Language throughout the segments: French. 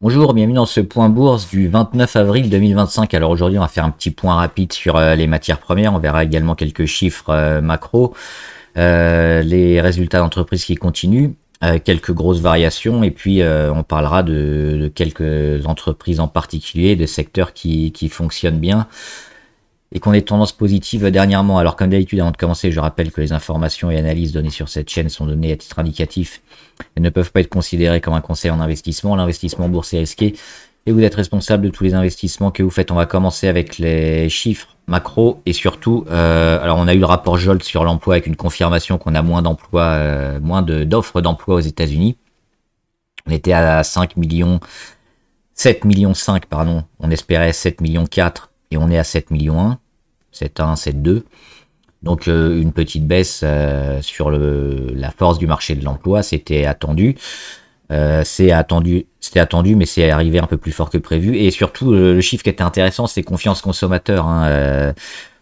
Bonjour, bienvenue dans ce point bourse du 29 avril 2025. Alors aujourd'hui, on va faire un petit point rapide sur les matières premières. On verra également quelques chiffres macro, les résultats d'entreprise qui continuent, quelques grosses variations et puis on parlera de quelques entreprises en particulier, des secteurs qui fonctionnent bien et qu'on ait tendance positive dernièrement. Alors comme d'habitude, avant de commencer, je rappelle que les informations et analyses données sur cette chaîne sont données à titre indicatif et ne peuvent pas être considérées comme un conseil en investissement. L'investissement en bourse est risqué et vous êtes responsable de tous les investissements que vous faites. On va commencer avec les chiffres macro et surtout, alors on a eu le rapport Jolt sur l'emploi avec une confirmation qu'on a moins d'emplois, d'offres d'emploi aux États-Unis. On était à 7 millions 5, pardon. On espérait 7 millions 4 et on est à 7 millions 1. 7,1, 7,2. Donc une petite baisse sur la force du marché de l'emploi, c'était attendu. C'était attendu, mais c'est arrivé un peu plus fort que prévu. Et surtout, le chiffre qui était intéressant, c'est confiance consommateur.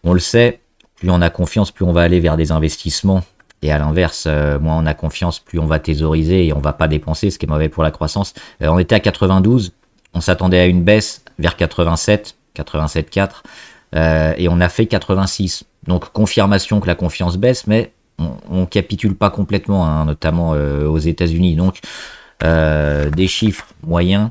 On le sait, plus on a confiance, plus on va aller vers des investissements. Et à l'inverse, moins on a confiance, plus on va thésauriser et on va pas dépenser, ce qui est mauvais pour la croissance. On était à 92, on s'attendait à une baisse vers 87, 87,4. Et on a fait 86. Donc confirmation que la confiance baisse, mais on capitule pas complètement, notamment aux États-Unis. Donc des chiffres moyens,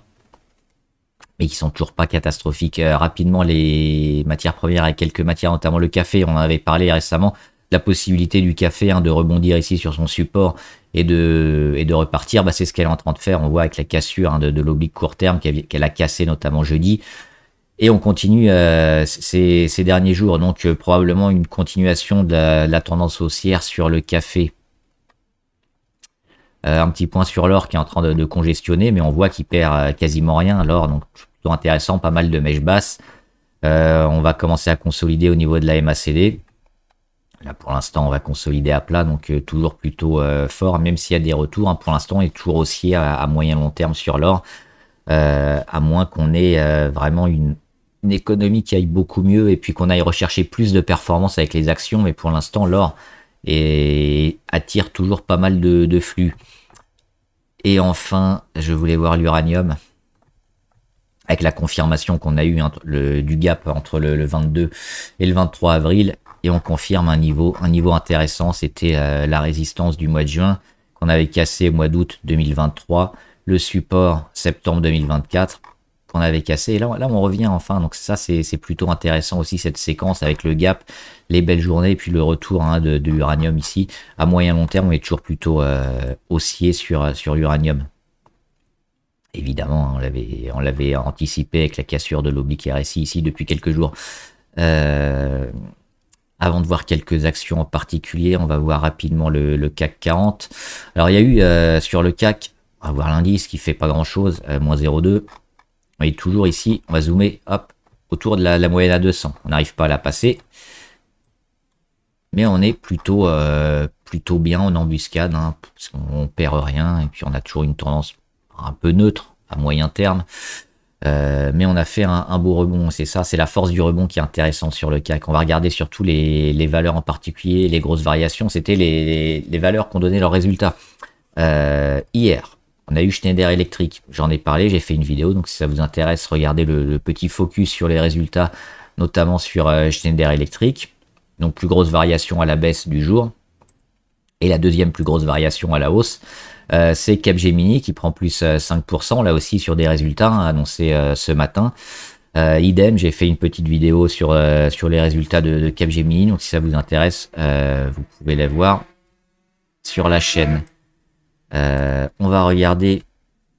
mais qui sont toujours pas catastrophiques. Rapidement, les matières premières et quelques matières, notamment le café, on en avait parlé récemment, la possibilité du café de rebondir ici sur son support et de repartir, c'est ce qu'elle est en train de faire. On voit avec la cassure de l'oblique court terme qu'elle a cassé notamment jeudi. Et on continue ces derniers jours, donc probablement une continuation de la tendance haussière sur le café. Un petit point sur l'or qui est en train de congestionner, mais on voit qu'il perd quasiment rien, l'or, donc plutôt intéressant, pas mal de mèches basses. On va commencer à consolider au niveau de la MACD. Là pour l'instant on va consolider à plat, donc toujours plutôt fort, même s'il y a des retours. Pour l'instant on est toujours haussier à moyen long terme sur l'or, à moins qu'on ait vraiment une économie qui aille beaucoup mieux et puis qu'on aille rechercher plus de performance avec les actions, mais pour l'instant l'or attire toujours pas mal de flux. Et enfin, je voulais voir l'uranium avec la confirmation qu'on a eu du gap entre le 22 et le 23 avril, et on confirme un niveau intéressant. C'était la résistance du mois de juin qu'on avait cassé au mois d'août 2023, le support septembre 2024 qu'on avait cassé, et là on revient enfin, donc ça c'est plutôt intéressant aussi, cette séquence avec le gap, les belles journées, et puis le retour de l'uranium ici. À moyen long terme on est toujours plutôt haussier sur l'uranium. Évidemment, on l'avait anticipé avec la cassure de l'oblique RSI ici depuis quelques jours. Avant de voir quelques actions en particulier, on va voir rapidement le CAC 40. Alors il y a eu sur le CAC, on va voir l'indice qui fait pas grand chose, moins 0,2. On est toujours ici, on va zoomer, hop, autour de la moyenne à 200. On n'arrive pas à la passer, mais on est plutôt bien en embuscade, parce qu'on perd rien, et puis on a toujours une tendance un peu neutre à moyen terme. Mais on a fait un beau rebond, c'est ça, c'est la force du rebond qui est intéressante sur le CAC. On va regarder surtout les valeurs en particulier, les grosses variations. C'était les valeurs qui ont donné leurs résultats. Hier, on a eu Schneider Electric, j'en ai parlé, j'ai fait une vidéo, donc si ça vous intéresse, regardez le petit focus sur les résultats, notamment sur Schneider Electric. Donc plus grosse variation à la baisse du jour. Et la deuxième plus grosse variation à la hausse, c'est Capgemini qui prend plus 5%, là aussi sur des résultats annoncés ce matin. Idem, j'ai fait une petite vidéo sur les résultats de Capgemini, donc si ça vous intéresse, vous pouvez les voir sur la chaîne. On va regarder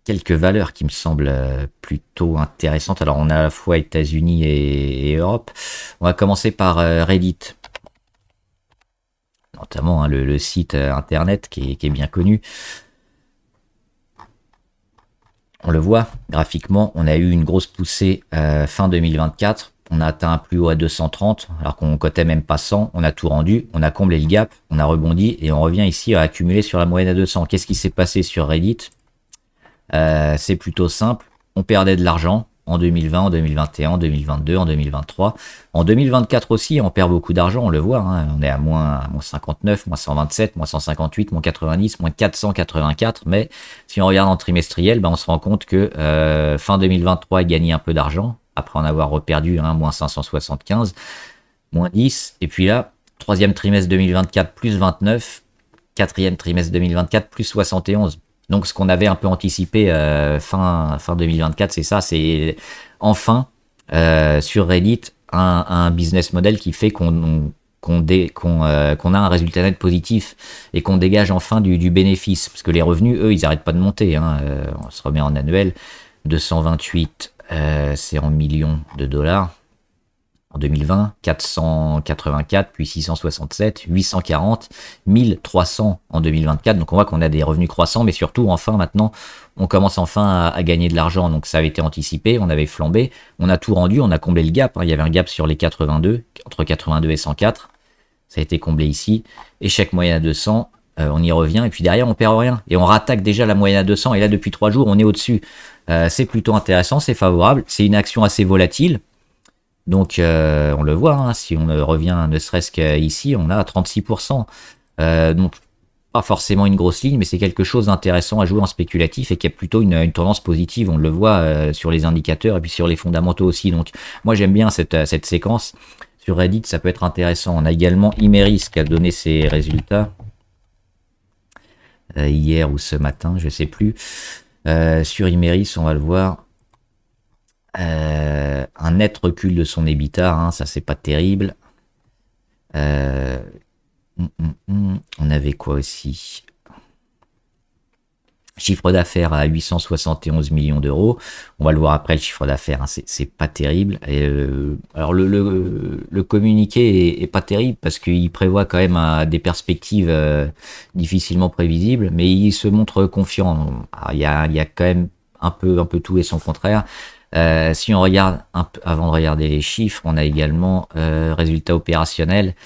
quelques valeurs qui me semblent plutôt intéressantes. Alors on a à la fois États-Unis et Europe. On va commencer par Reddit, notamment le site internet qui est bien connu. On le voit graphiquement, on a eu une grosse poussée fin 2024. On a atteint un plus haut à 230, alors qu'on cotait même pas 100. On a tout rendu, on a comblé le gap, on a rebondi et on revient ici à accumuler sur la moyenne à 200. Qu'est-ce qui s'est passé sur Reddit? C'est plutôt simple. On perdait de l'argent en 2020, en 2021, en 2022, en 2023. En 2024 aussi, on perd beaucoup d'argent, on le voit. Hein. On est à moins 59, moins 127, moins 158, moins 90, moins 484. Mais si on regarde en trimestriel, ben, on se rend compte que fin 2023, il gagnait un peu d'argent, après en avoir reperdu, hein, moins 575, moins 10. Et puis là, troisième trimestre 2024, plus 29. Quatrième trimestre 2024, plus 71. Donc ce qu'on avait un peu anticipé fin 2024, c'est ça, c'est enfin sur Reddit un business model qui fait qu'on a un résultat net positif et qu'on dégage enfin du bénéfice. Parce que les revenus, eux, ils n'arrêtent pas de monter. Hein. On se remet en annuel. 228, c'est en millions de dollars. En 2020, 484, puis 667, 840, 1300 en 2024. Donc on voit qu'on a des revenus croissants, mais surtout, enfin, maintenant, on commence enfin à gagner de l'argent. Donc ça avait été anticipé, on avait flambé, on a tout rendu, on a comblé le gap. Hein. Il y avait un gap sur les 82, entre 82 et 104. Ça a été comblé ici. Échec moyen à 200, on y revient. Et puis derrière, on perd rien. Et on rattaque déjà la moyenne à 200. Et là, depuis 3 jours, on est au-dessus. C'est plutôt intéressant, c'est favorable. C'est une action assez volatile. Donc, on le voit, hein, si on revient ne serait-ce qu'ici, on a 36%. Donc, pas forcément une grosse ligne, mais c'est quelque chose d'intéressant à jouer en spéculatif et qui a plutôt une tendance positive. On le voit sur les indicateurs et puis sur les fondamentaux aussi. Donc, moi, j'aime bien cette séquence. Sur Reddit, ça peut être intéressant. On a également Imerys qui a donné ses résultats hier ou ce matin, je ne sais plus. Sur Imerys, on va le voir. Un net recul de son EBITDA, hein, ça c'est pas terrible. On avait quoi aussi? Chiffre d'affaires à 871 millions d'euros. On va le voir après, le chiffre d'affaires, hein, c'est pas terrible. Et, alors le communiqué est pas terrible parce qu'il prévoit quand même des perspectives difficilement prévisibles, mais il se montre confiant. Il y a quand même un peu tout et son contraire. Si on regarde un peu, avant de regarder les chiffres, on a également résultat opérationnel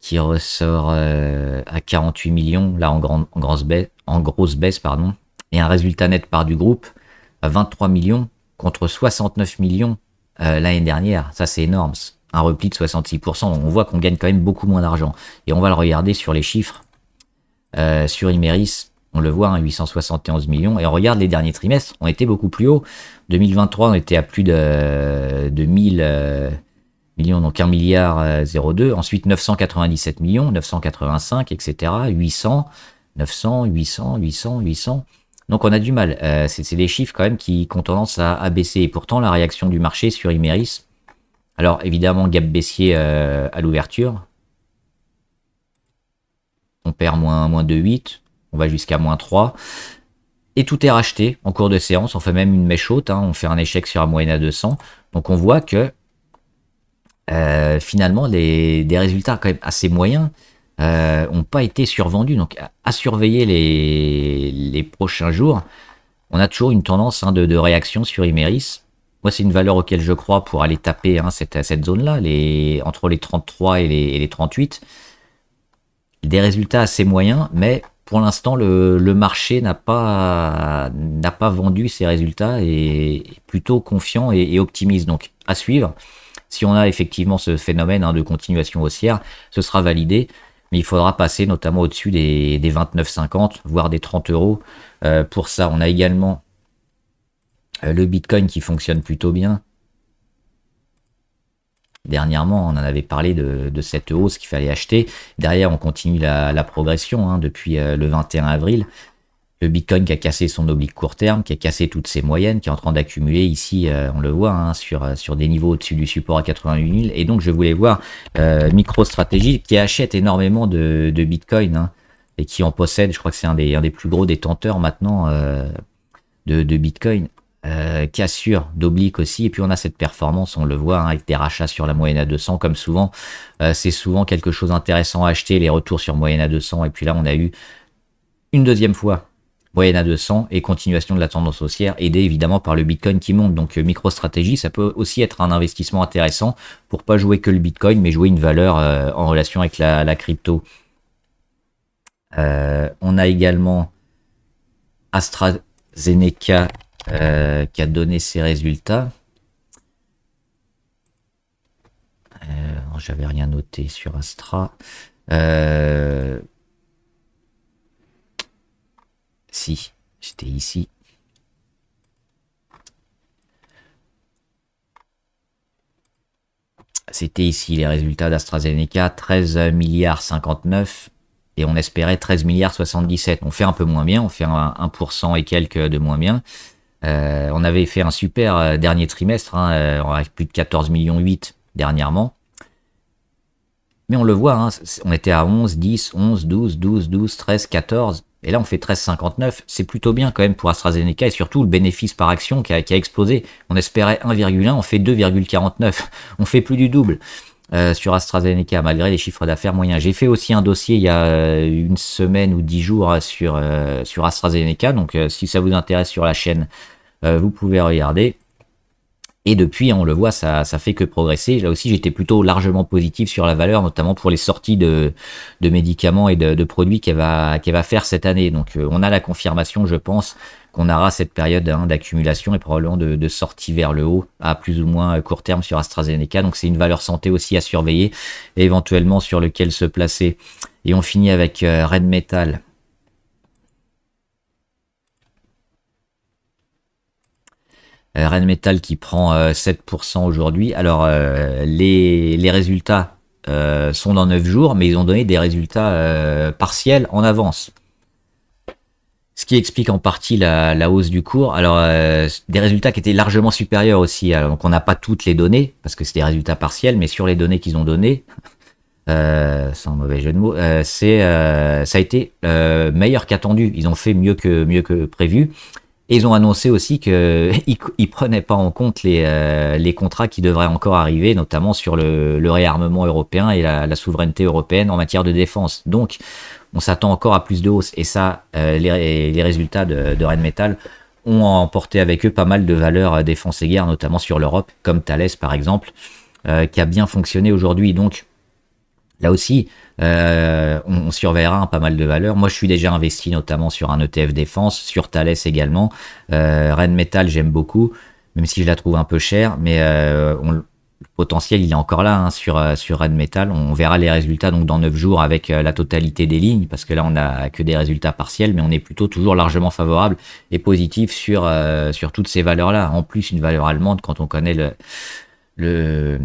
qui ressort à 48 millions, là en grosse baisse, pardon, et un résultat net part du groupe à 23 millions contre 69 millions l'année dernière. Ça c'est énorme, un repli de 66%. On voit qu'on gagne quand même beaucoup moins d'argent. Et on va le regarder sur les chiffres. Sur Imerys, on le voit, hein, 871 millions. Et on regarde les derniers trimestres, on était beaucoup plus haut. 2023, on était à plus de 1000 millions, donc 1 milliard 02. Ensuite, 997 millions, 985, etc. 800, 900, 800, 800, 800. Donc on a du mal. C'est des chiffres quand même qui ont tendance à baisser. Et pourtant, la réaction du marché sur Imerys, alors évidemment, gap baissier à l'ouverture. On perd moins 2,8. On va jusqu'à moins 3. Et tout est racheté en cours de séance. On fait même une mèche haute. Hein. On fait un échec sur la moyenne à 200. Donc on voit que finalement, des résultats quand même assez moyens n'ont pas été survendus. Donc à surveiller les prochains jours. On a toujours une tendance, hein, de réaction sur Imerys. Moi, c'est une valeur auquel je crois pour aller taper, hein, cette zone-là, entre les 33 et les 38. Des résultats assez moyens, mais pour l'instant, le marché n'a pas vendu ses résultats et est plutôt confiant et optimiste. Donc, à suivre. Si on a effectivement ce phénomène, hein, de continuation haussière, ce sera validé. Mais il faudra passer notamment au-dessus des 29,50, voire des 30 euros. Pour ça, on a également le Bitcoin qui fonctionne plutôt bien. Dernièrement, on en avait parlé de cette hausse qu'il fallait acheter. Derrière, on continue la progression, hein, depuis le 21 avril. Le Bitcoin qui a cassé son oblique court terme, qui a cassé toutes ses moyennes, qui est en train d'accumuler ici, on le voit, hein, sur des niveaux au-dessus du support à 88 000. Et donc, je voulais voir MicroStrategy qui achète énormément de Bitcoin, hein, et qui en possède, je crois que c'est un des plus gros détenteurs maintenant de Bitcoin. Cassure d'oblique aussi, et puis on a cette performance, on le voit, hein, avec des rachats sur la moyenne à 200 comme souvent. C'est souvent quelque chose d'intéressant à acheter, les retours sur moyenne à 200, et puis là on a eu une deuxième fois moyenne à 200 et continuation de la tendance haussière, aidée évidemment par le Bitcoin qui monte. Donc MicroStrategy, ça peut aussi être un investissement intéressant pour pas jouer que le Bitcoin, mais jouer une valeur en relation avec la crypto. On a également AstraZeneca qui a donné ses résultats. Alors, j'avais rien noté sur Astra. Si, c'était ici. C'était ici les résultats d'AstraZeneca, 13 milliards 59 et on espérait 13 milliards 77. On fait un peu moins bien, on fait 1% et quelques de moins bien. On avait fait un super dernier trimestre, hein, on avait plus de 14 millions 8 dernièrement. Mais on le voit, hein, on était à 11, 10, 11, 12, 12, 12, 13, 14. Et là, on fait 13,59. C'est plutôt bien quand même pour AstraZeneca et surtout le bénéfice par action qui a explosé. On espérait 1,1, on fait 2,49. On fait plus du double sur AstraZeneca malgré les chiffres d'affaires moyens. J'ai fait aussi un dossier il y a une semaine ou 10 jours sur AstraZeneca. Donc si ça vous intéresse sur la chaîne, vous pouvez regarder. Et depuis, on le voit, ça fait que progresser. Là aussi, j'étais plutôt largement positif sur la valeur, notamment pour les sorties de médicaments et de produits qu'elle va faire cette année. Donc, on a la confirmation, je pense, qu'on aura cette période d'accumulation et probablement de sortie vers le haut à plus ou moins court terme sur AstraZeneca. Donc, c'est une valeur santé aussi à surveiller et éventuellement sur lequel se placer. Et on finit avec Rheinmetall. Rheinmetall qui prend 7% aujourd'hui. Alors, les résultats sont dans 9 jours, mais ils ont donné des résultats partiels en avance. Ce qui explique en partie la hausse du cours. Alors, des résultats qui étaient largement supérieurs aussi. Alors, donc, on n'a pas toutes les données, parce que c'est des résultats partiels, mais sur les données qu'ils ont données, sans mauvais jeu de mots, ça a été meilleur qu'attendu. Ils ont fait mieux que prévu. Et ils ont annoncé aussi qu'ils ne prenaient pas en compte les contrats qui devraient encore arriver, notamment sur le réarmement européen et la souveraineté européenne en matière de défense. Donc, on s'attend encore à plus de hausse. Et ça, les résultats de Rheinmetall ont emporté avec eux pas mal de valeurs défense et guerre, notamment sur l'Europe, comme Thales par exemple, qui a bien fonctionné aujourd'hui. Donc, là aussi, on surveillera pas mal de valeurs. Moi, je suis déjà investi notamment sur un ETF défense, sur Thales également. Rheinmetall, j'aime beaucoup, même si je la trouve un peu chère, mais le potentiel, il est encore là hein, sur Rheinmetall. On verra les résultats donc dans 9 jours avec la totalité des lignes, parce que là, on n'a que des résultats partiels, mais on est plutôt toujours largement favorable et positif sur toutes ces valeurs-là. En plus, une valeur allemande, quand on connaît le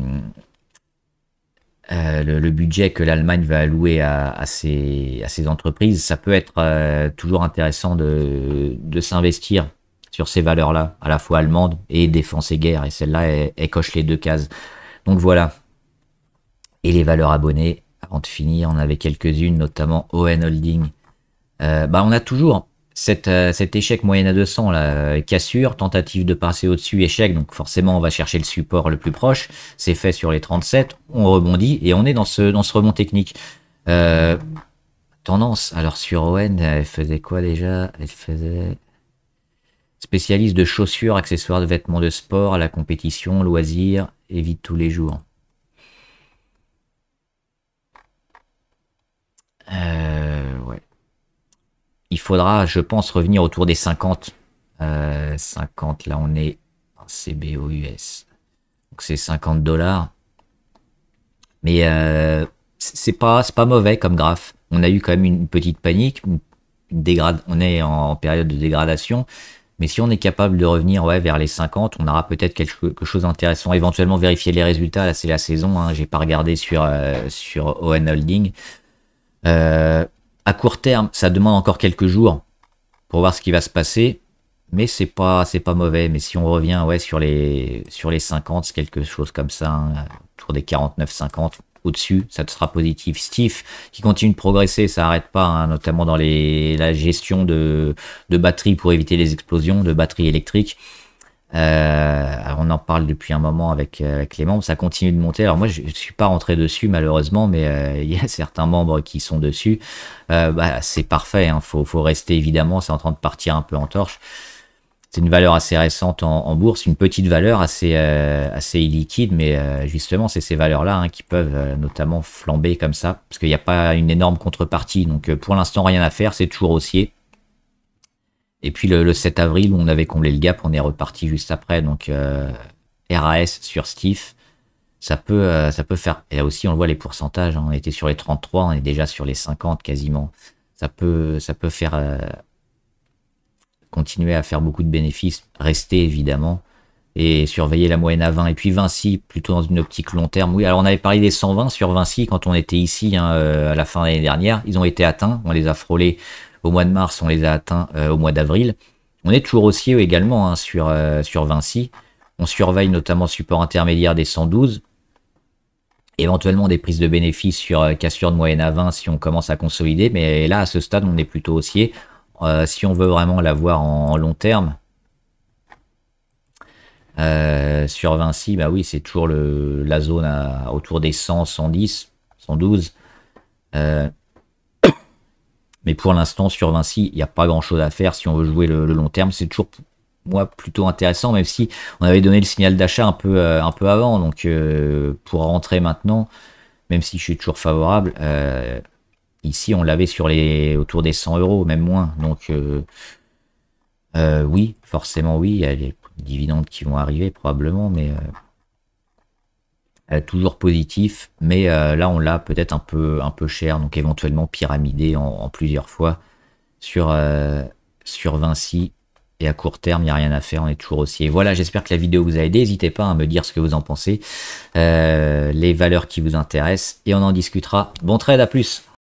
budget que l'Allemagne va allouer à ces entreprises, ça peut être toujours intéressant de s'investir sur ces valeurs-là, à la fois allemandes et défense et guerre. Et celle-là, elle coche les deux cases. Donc voilà. Et les valeurs abonnées, avant de finir, on avait quelques-unes, notamment ON Holding. On a toujours cet échec moyenne à 200, là, cassure, tentative de passer au-dessus, échec, donc forcément on va chercher le support le plus proche, c'est fait sur les 37, on rebondit et on est dans ce rebond technique. Tendance, alors sur ON, elle faisait quoi déjà? Elle faisait spécialiste de chaussures, accessoires de vêtements de sport, à la compétition, loisirs et vie de tous les jours. Ouais. Il faudra, je pense, revenir autour des 50. 50, là on est en CBOUS. Donc c'est 50 $. Mais c'est pas mauvais comme graphe. On a eu quand même une petite panique. On est en période de dégradation. Mais si on est capable de revenir vers les 50, on aura peut-être quelque chose d'intéressant. Éventuellement vérifier les résultats. Là c'est la saison. Hein. J'ai pas regardé sur ON Holding. À court terme, ça demande encore quelques jours pour voir ce qui va se passer, mais c'est pas mauvais. Mais si on revient sur les 50, c'est quelque chose comme ça, hein, autour des 49-50, au-dessus, ça te sera positif. Steve qui continue de progresser, ça n'arrête pas, hein, notamment dans la gestion de batteries pour éviter les explosions de batteries électriques. Alors on en parle depuis un moment avec les membres, ça continue de monter. Alors moi je suis pas rentré dessus malheureusement, mais il y a certains membres qui sont dessus. C'est parfait, hein, faut rester évidemment, c'est en train de partir un peu en torche. C'est une valeur assez récente en bourse, une petite valeur assez illiquide, mais justement c'est ces valeurs-là hein, qui peuvent notamment flamber comme ça, parce qu'il n'y a pas une énorme contrepartie. Donc pour l'instant rien à faire, c'est toujours haussier. Et puis le 7 avril, où on avait comblé le gap, on est reparti juste après. Donc RAS sur Steve. ça peut faire. Et là aussi, on le voit les pourcentages. On était sur les 33, on est déjà sur les 50 quasiment. Ça peut faire continuer à faire beaucoup de bénéfices, rester évidemment, et surveiller la moyenne à 20. Et puis Vinci, plutôt dans une optique long terme. Oui, alors on avait parlé des 120 sur Vinci quand on était ici hein, à la fin de l'année dernière. Ils ont été atteints, on les a frôlés au mois de mars, on les a atteints au mois d'avril. On est toujours haussier également hein, sur Vinci. On surveille notamment le support intermédiaire des 112. Éventuellement des prises de bénéfices sur cassure de moyenne à 20 si on commence à consolider. Mais là, à ce stade, on est plutôt haussier. Si on veut vraiment l'avoir en long terme, sur Vinci, bah oui, c'est toujours la zone autour des 100, 110, 112. Mais pour l'instant, sur Vinci, il n'y a pas grand-chose à faire si on veut jouer le long terme. C'est toujours, moi, plutôt intéressant, même si on avait donné le signal d'achat un peu avant. Donc, pour rentrer maintenant, même si je suis toujours favorable, ici, on l'avait autour des 100 euros, même moins. Donc, oui, forcément, oui, il y a les dividendes qui vont arriver probablement, mais toujours positif. Mais là, on l'a peut-être un peu cher, donc éventuellement pyramidé en plusieurs fois sur Vinci. Et à court terme, il n'y a rien à faire, on est toujours haussier. Voilà, j'espère que la vidéo vous a aidé. N'hésitez pas à me dire ce que vous en pensez, les valeurs qui vous intéressent, et on en discutera. Bon trade, à plus!